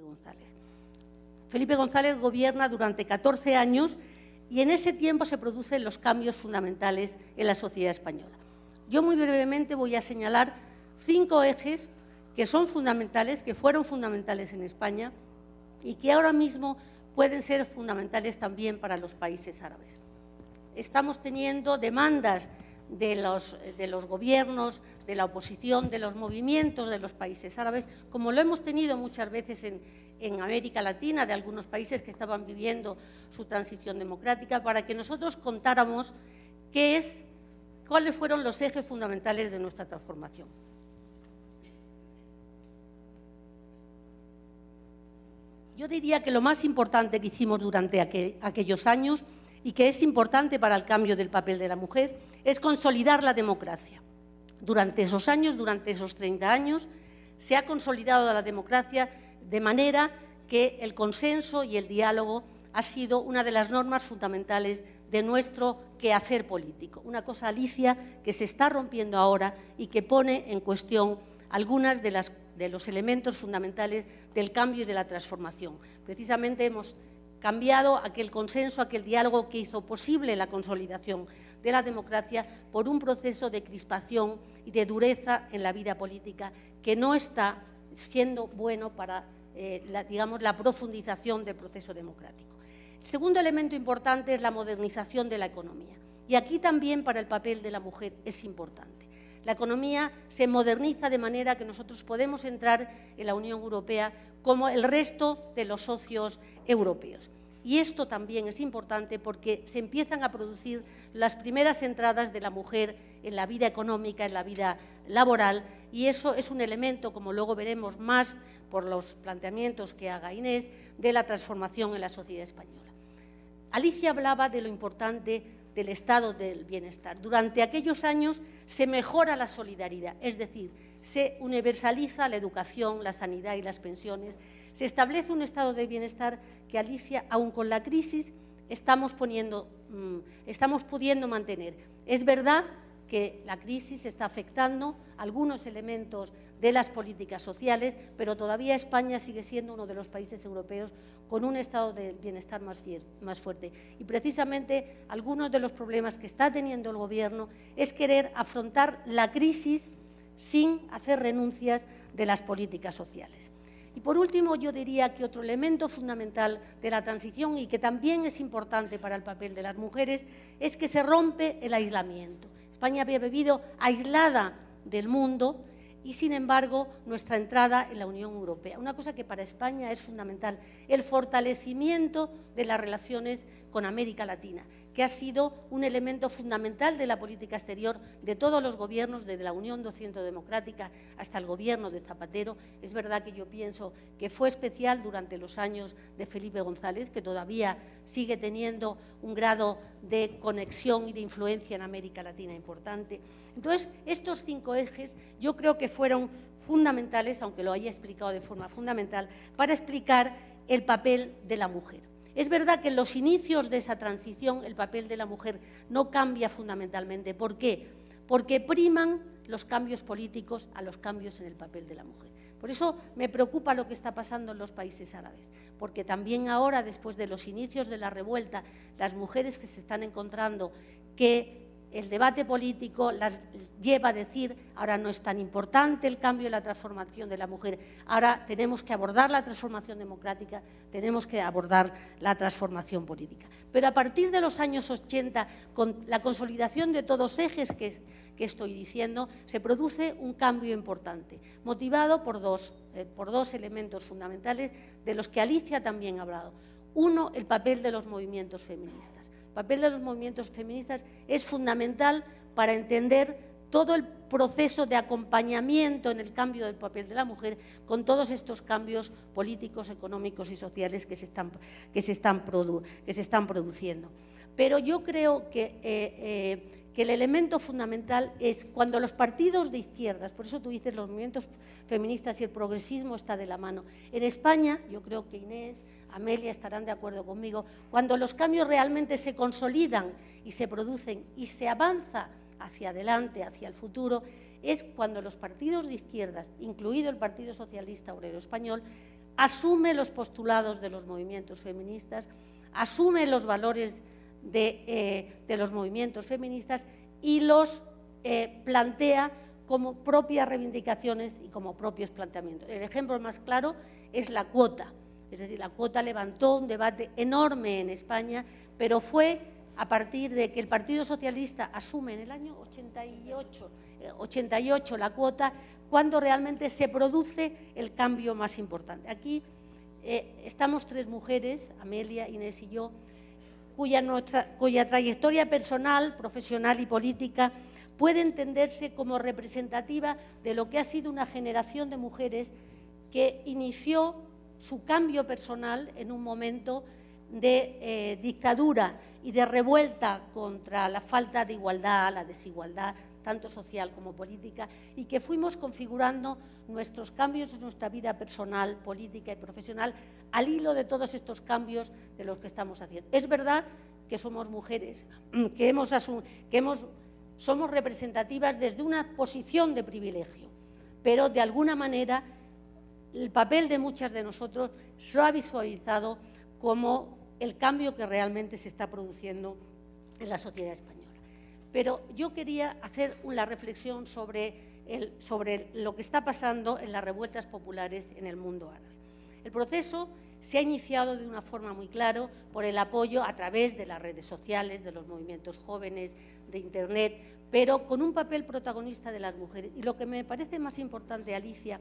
González. Felipe González gobierna durante 14 años y en ese tiempo se producen los cambios fundamentales en la sociedad española. Yo muy brevemente voy a señalar 5 ejes que son fundamentales, que fueron fundamentales en España y que ahora mismo pueden ser fundamentales también para los países árabes. Estamos teniendo demandas de los gobiernos, de la oposición, de los movimientos de los países árabes, como lo hemos tenido muchas veces en América Latina, de algunos países que estaban viviendo su transición democrática, para que nosotros contáramos cuáles fueron los ejes fundamentales de nuestra transformación. Yo diría que lo más importante que hicimos durante aquellos años y que es importante para el cambio del papel de la mujer es consolidar la democracia. Durante esos años, durante esos 30 años, se ha consolidado la democracia de manera que el consenso y el diálogo ha sido una de las normas fundamentales de nuestro quehacer político. Una cosa, Alicia, que se está rompiendo ahora y que pone en cuestión algunas de los elementos fundamentales del cambio y de la transformación. Precisamente hemos cambiado aquel consenso, aquel diálogo que hizo posible la consolidación de la democracia por un proceso de crispación y de dureza en la vida política que no está siendo bueno para la profundización del proceso democrático. El segundo elemento importante es la modernización de la economía. Y aquí también para el papel de la mujer es importante. La economía se moderniza de manera que nosotros podemos entrar en la Unión Europea como el resto de los socios europeos. Y esto también es importante porque se empiezan a producir las primeras entradas de la mujer en la vida económica, en la vida laboral, y eso es un elemento, como luego veremos más por los planteamientos que haga Inés, de la transformación en la sociedad española. Alicia hablaba de lo importante del estado del bienestar. Durante aquellos años se mejora la solidaridad, es decir, se universaliza la educación, la sanidad y las pensiones, se establece un estado de bienestar que, Alicia, aun con la crisis, estamos pudiendo mantener. Es verdad que la crisis está afectando algunos elementos de las políticas sociales, pero todavía España sigue siendo uno de los países europeos con un estado de bienestar más fuerte. Y precisamente algunos de los problemas que está teniendo el Gobierno es querer afrontar la crisis sin hacer renuncias de las políticas sociales. Y por último, yo diría que otro elemento fundamental de la transición y que también es importante para el papel de las mujeres es que se rompe el aislamiento. España había vivido aislada del mundo y, sin embargo, nuestra entrada en la Unión Europea. Una cosa que para España es fundamental, el fortalecimiento de las relaciones con América Latina, que ha sido un elemento fundamental de la política exterior de todos los gobiernos, desde la Unión Democrática hasta el gobierno de Zapatero. Es verdad que yo pienso que fue especial durante los años de Felipe González, que todavía sigue teniendo un grado de conexión y de influencia en América Latina importante. Entonces, estos 5 ejes yo creo que fueron fundamentales, aunque lo haya explicado de forma fundamental, para explicar el papel de la mujer. Es verdad que en los inicios de esa transición el papel de la mujer no cambia fundamentalmente. ¿Por qué? Porque priman los cambios políticos a los cambios en el papel de la mujer. Por eso me preocupa lo que está pasando en los países árabes, porque también ahora, después de los inicios de la revuelta, las mujeres que se están encontrando que el debate político las lleva a decir, ahora no es tan importante el cambio y la transformación de la mujer, ahora tenemos que abordar la transformación democrática, tenemos que abordar la transformación política. Pero a partir de los años 80, con la consolidación de todos ejes que estoy diciendo, se produce un cambio importante, motivado por dos elementos fundamentales de los que Alicia también ha hablado. Uno, el papel de los movimientos feministas. El papel de los movimientos feministas es fundamental para entender todo el proceso de acompañamiento en el cambio del papel de la mujer con todos estos cambios políticos, económicos y sociales que se están produciendo. Pero yo creo que el elemento fundamental es cuando los partidos de izquierdas, por eso tú dices los movimientos feministas y el progresismo está de la mano. En España, yo creo que Inés, Amelia estarán de acuerdo conmigo, cuando los cambios realmente se consolidan y se producen y se avanza hacia adelante, hacia el futuro, es cuando los partidos de izquierdas, incluido el Partido Socialista Obrero Español, asume los postulados de los movimientos feministas, asume los valores de los movimientos feministas y los plantea como propias reivindicaciones y como propios planteamientos. El ejemplo más claro es la cuota. Es decir, la cuota levantó un debate enorme en España, pero fue a partir de que el Partido Socialista asume en el año 88 la cuota, cuando realmente se produce el cambio más importante. Aquí estamos tres mujeres, Amelia, Inés y yo, cuya trayectoria personal, profesional y política puede entenderse como representativa de lo que ha sido una generación de mujeres que inició su cambio personal en un momento de dictadura y de revuelta contra la falta de igualdad, la desigualdad, tanto social como política, y que fuimos configurando nuestros cambios en nuestra vida personal, política y profesional al hilo de todos estos cambios de los que estamos haciendo. Es verdad que somos mujeres, somos representativas desde una posición de privilegio, pero de alguna manera el papel de muchas de nosotros se ha visualizado como el cambio que realmente se está produciendo en la sociedad española. Pero yo quería hacer una reflexión sobre lo que está pasando en las revueltas populares en el mundo árabe. El proceso se ha iniciado de una forma muy clara por el apoyo a través de las redes sociales, de los movimientos jóvenes, de Internet, pero con un papel protagonista de las mujeres. Y lo que me parece más importante, Alicia,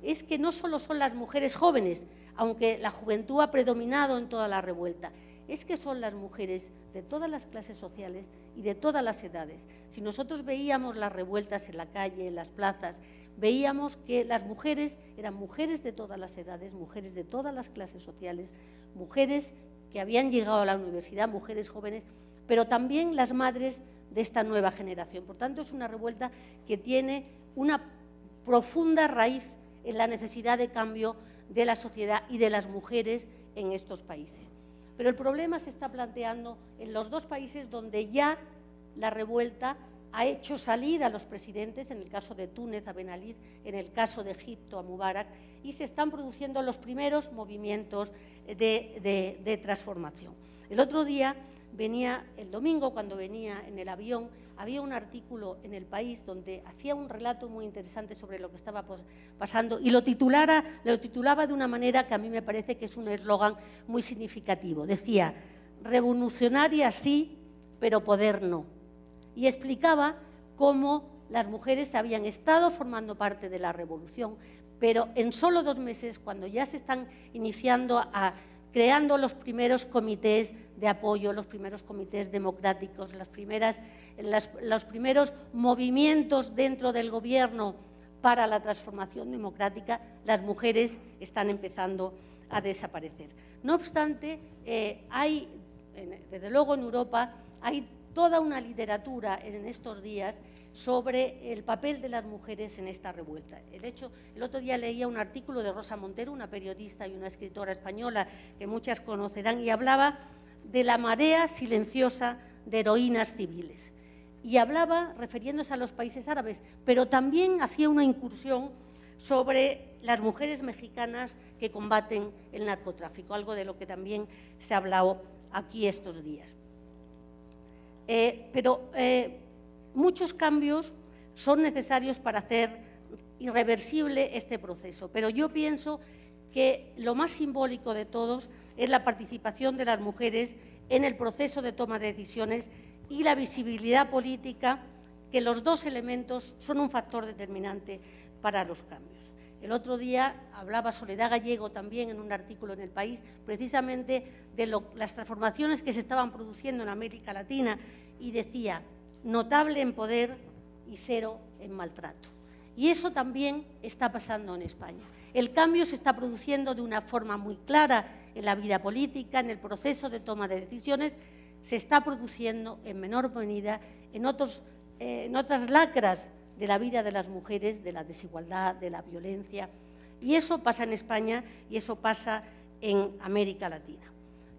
es que no solo son las mujeres jóvenes, aunque la juventud ha predominado en toda la revuelta, es que son las mujeres de todas las clases sociales y de todas las edades. Si nosotros veíamos las revueltas en la calle, en las plazas, veíamos que las mujeres eran mujeres de todas las edades, mujeres de todas las clases sociales, mujeres que habían llegado a la universidad, mujeres jóvenes, pero también las madres de esta nueva generación. Por tanto, es una revuelta que tiene una profunda raíz en la necesidad de cambio de la sociedad y de las mujeres en estos países. Pero el problema se está planteando en los dos países donde ya la revuelta ha hecho salir a los presidentes, en el caso de Túnez, a Ben Ali, en el caso de Egipto, a Mubarak, y se están produciendo los primeros movimientos de transformación. El otro día, el domingo, cuando venía en el avión, había un artículo en El País donde hacía un relato muy interesante sobre lo que estaba pasando y lo titulaba de una manera que a mí me parece que es un eslogan muy significativo. Decía, revolucionaria sí, pero poder no. Y explicaba cómo las mujeres habían estado formando parte de la revolución, pero en solo 2 meses, cuando ya se están creando los primeros comités de apoyo, los primeros comités democráticos, los primeros movimientos dentro del gobierno para la transformación democrática, las mujeres están empezando a desaparecer. No obstante, desde luego en Europa, hay toda una literatura en estos días sobre el papel de las mujeres en esta revuelta. El otro día leía un artículo de Rosa Montero, una periodista y una escritora española que muchas conocerán, y hablaba de la marea silenciosa de heroínas civiles. Y hablaba refiriéndose a los países árabes, pero también hacía una incursión sobre las mujeres mexicanas que combaten el narcotráfico, algo de lo que también se ha hablado aquí estos días. Muchos cambios son necesarios para hacer irreversible este proceso, pero yo pienso que lo más simbólico de todos es la participación de las mujeres en el proceso de toma de decisiones y la visibilidad política, que los dos elementos son un factor determinante para los cambios. El otro día hablaba Soledad Gallego también en un artículo en El País, precisamente de las transformaciones que se estaban produciendo en América Latina, y decía, notable en poder y cero en maltrato. Y eso también está pasando en España. El cambio se está produciendo de una forma muy clara en la vida política, en el proceso de toma de decisiones, se está produciendo en menor medida en otras lacras de la vida de las mujeres, de la desigualdad, de la violencia. Y eso pasa en España y eso pasa en América Latina.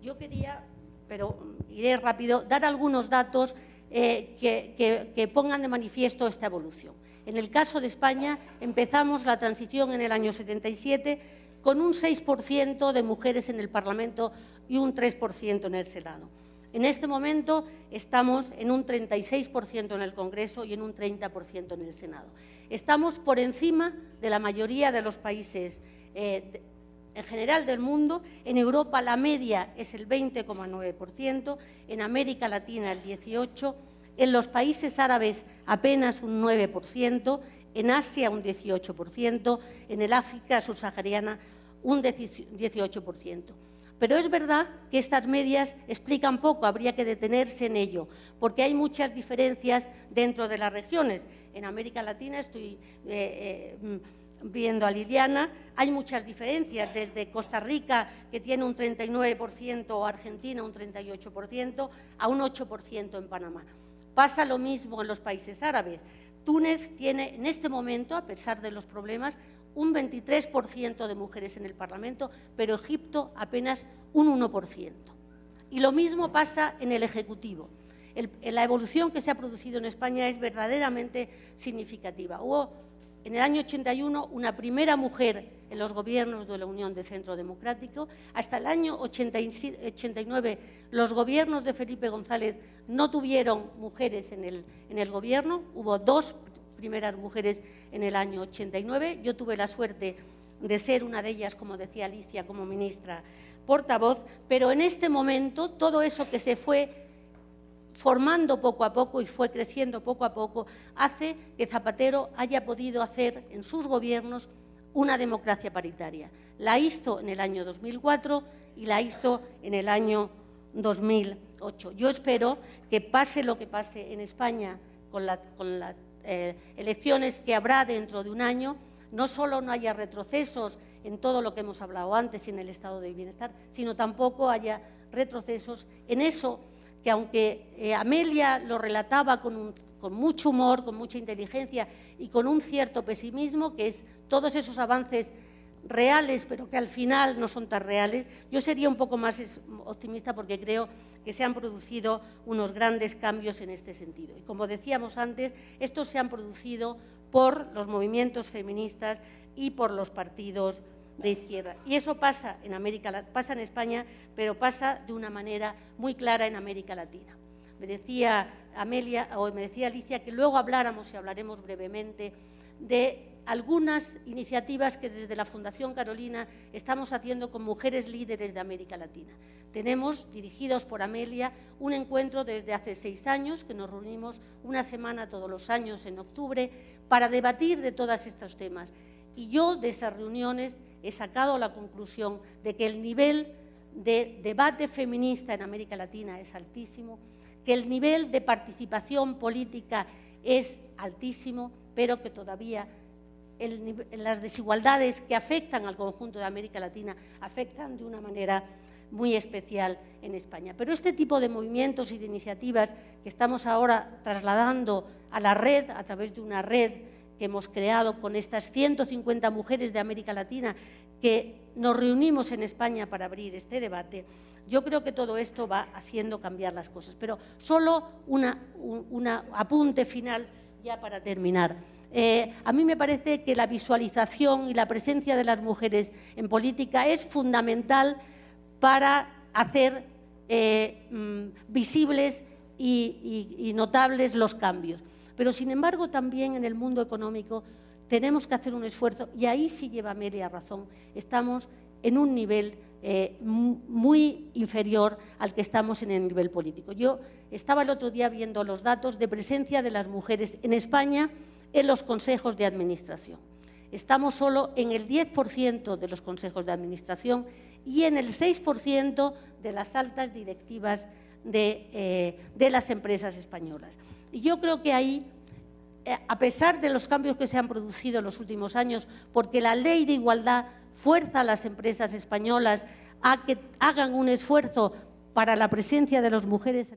Yo quería, pero iré rápido, dar algunos datos que pongan de manifiesto esta evolución. En el caso de España, empezamos la transición en el año 77 con un 6% de mujeres en el Parlamento y un 3% en el Senado. En este momento estamos en un 36% en el Congreso y en un 30% en el Senado. Estamos por encima de la mayoría de los países en general del mundo. En Europa la media es el 20,9%, en América Latina el 18%, en los países árabes apenas un 9%, en Asia un 18%, en el África subsahariana un 18%. Pero es verdad que estas medias explican poco, habría que detenerse en ello, porque hay muchas diferencias dentro de las regiones. En América Latina, estoy viendo a Liliana, hay muchas diferencias, desde Costa Rica, que tiene un 39%, o Argentina un 38%, a un 8% en Panamá. Pasa lo mismo en los países árabes. Túnez tiene en este momento, a pesar de los problemas, un 23% de mujeres en el Parlamento, pero Egipto apenas un 1%. Y lo mismo pasa en el Ejecutivo. La evolución que se ha producido en España es verdaderamente significativa. Hubo en el año 81 una primera mujer en los gobiernos de la Unión de Centro Democrático. Hasta el año 89 los gobiernos de Felipe González no tuvieron mujeres en el gobierno. Hubo 2 primeras mujeres en el año 89. Yo tuve la suerte de ser una de ellas, como decía Alicia, como ministra portavoz, pero en este momento todo eso que se fue formando poco a poco y fue creciendo poco a poco, hace que Zapatero haya podido hacer en sus gobiernos una democracia paritaria. La hizo en el año 2004 y la hizo en el año 2008. Yo espero que pase lo que pase en España con las elecciones que habrá dentro de un año, no solo no haya retrocesos en todo lo que hemos hablado antes y en el estado de bienestar, sino tampoco haya retrocesos en eso que, aunque Amelia lo relataba con mucho humor, con mucha inteligencia y con un cierto pesimismo, que es todos esos avances reales, pero que al final no son tan reales, yo sería un poco más optimista, porque creo que se han producido unos grandes cambios en este sentido. Y como decíamos antes, estos se han producido por los movimientos feministas y por los partidos de izquierda. Y eso pasa en España, pero pasa de una manera muy clara en América Latina. Me decía Alicia que luego habláramos, y hablaremos brevemente, de algunas iniciativas que desde la Fundación Carolina estamos haciendo con mujeres líderes de América Latina. Tenemos, dirigidos por Amelia, un encuentro desde hace 6 años, que nos reunimos una semana todos los años en octubre, para debatir de todos estos temas. Y yo de esas reuniones he sacado la conclusión de que el nivel de debate feminista en América Latina es altísimo, que el nivel de participación política es altísimo, pero que todavía las desigualdades que afectan al conjunto de América Latina afectan de una manera muy especial en España. Pero este tipo de movimientos y de iniciativas que estamos ahora trasladando a la red, a través de una red que hemos creado con estas 150 mujeres de América Latina que nos reunimos en España para abrir este debate, yo creo que todo esto va haciendo cambiar las cosas. Pero solo un apunte final ya para terminar. A mí me parece que la visualización y la presencia de las mujeres en política es fundamental para hacer visibles y notables los cambios. Pero, sin embargo, también en el mundo económico tenemos que hacer un esfuerzo, y ahí sí lleva Amelia razón, estamos en un nivel muy inferior al que estamos en el nivel político. Yo estaba el otro día viendo los datos de presencia de las mujeres en España en los consejos de administración. Estamos solo en el 10% de los consejos de administración y en el 6% de las altas directivas de las empresas españolas. Y yo creo que ahí, a pesar de los cambios que se han producido en los últimos años, porque la ley de igualdad fuerza a las empresas españolas a que hagan un esfuerzo para la presencia de las mujeres